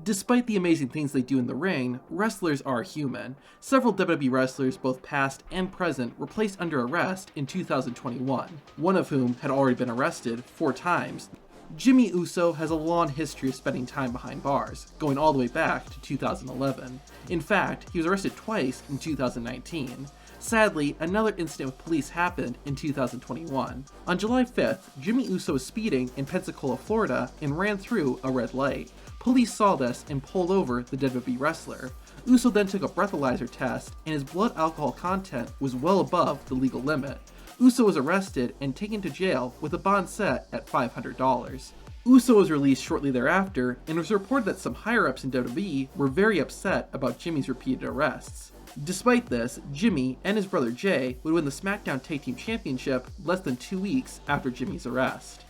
Despite the amazing things they do in the ring, wrestlers are human. Several WWE wrestlers, both past and present, were placed under arrest in 2021, one of whom had already been arrested 4 times. Jimmy Uso has a long history of spending time behind bars, going all the way back to 2011. In fact, he was arrested twice in 2019. Sadly, another incident with police happened in 2021. On July 5th, Jimmy Uso was speeding in Pensacola, Florida, and ran through a red light. Police saw this and pulled over the WWE wrestler. Uso then took a breathalyzer test, and his blood alcohol content was well above the legal limit. Uso was arrested and taken to jail with a bond set at $500. Uso was released shortly thereafter, and it was reported that some higher-ups in WWE were very upset about Jimmy's repeated arrests. Despite this, Jimmy and his brother Jay would win the SmackDown Tag Team Championship less than 2 weeks after Jimmy's arrest.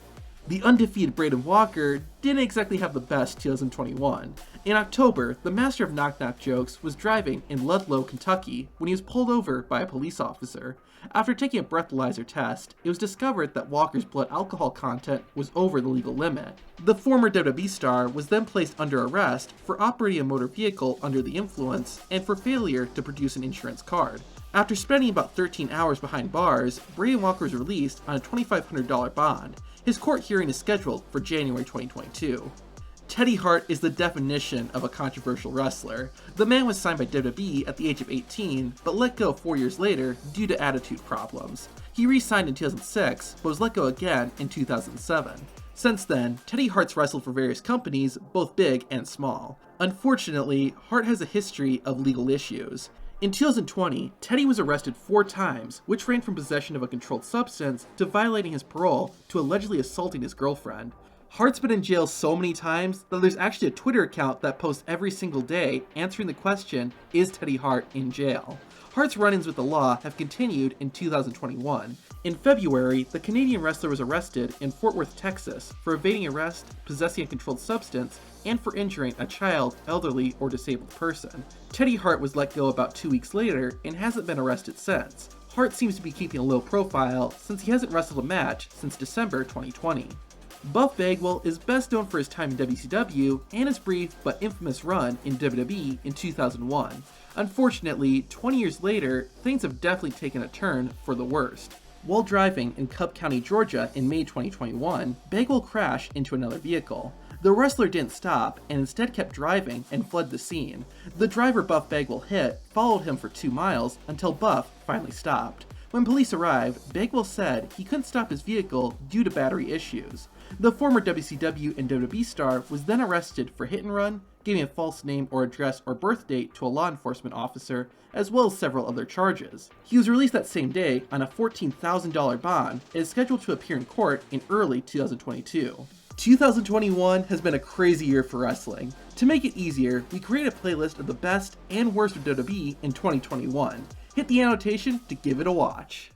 The undefeated Braden Walker didn't exactly have the best 2021. In October, the master of knock-knock jokes was driving in Ludlow, Kentucky when he was pulled over by a police officer. After taking a breathalyzer test, it was discovered that Walker's blood alcohol content was over the legal limit. The former WWE star was then placed under arrest for operating a motor vehicle under the influence and for failure to produce an insurance card. After spending about 13 hours behind bars, Braden Walker was released on a $2,500 bond. His court hearing is scheduled for January 2022. Teddy Hart is the definition of a controversial wrestler. The man was signed by WWE at the age of 18, but let go 4 years later due to attitude problems. He re-signed in 2006, but was let go again in 2007. Since then, Teddy Hart's wrestled for various companies, both big and small. Unfortunately, Hart has a history of legal issues. In 2020, Teddy was arrested 4 times, which ran from possession of a controlled substance to violating his parole to allegedly assaulting his girlfriend. Hart's been in jail so many times that there's actually a Twitter account that posts every single day answering the question, is Teddy Hart in jail? Hart's run-ins with the law have continued in 2021. In February, the Canadian wrestler was arrested in Fort Worth, Texas for evading arrest, possessing a controlled substance, and for injuring a child, elderly, or disabled person. Teddy Hart was let go about 2 weeks later and hasn't been arrested since. Hart seems to be keeping a low profile since he hasn't wrestled a match since December 2020. Buff Bagwell is best known for his time in WCW and his brief but infamous run in WWE in 2001. Unfortunately, 20 years later, things have definitely taken a turn for the worst. While driving in Cobb County, Georgia in May 2021, Bagwell crashed into another vehicle. The wrestler didn't stop and instead kept driving and fled the scene. The driver Buff Bagwell hit followed him for 2 miles until Buff finally stopped. When police arrived, Bagwell said he couldn't stop his vehicle due to battery issues. The former WCW and WWE star was then arrested for hit and run, giving a false name or address or birth date to a law enforcement officer, as well as several other charges. He was released that same day on a $14,000 bond and is scheduled to appear in court in early 2022. 2021 has been a crazy year for wrestling. To make it easier, we created a playlist of the best and worst of WWE in 2021. Hit the annotation to give it a watch.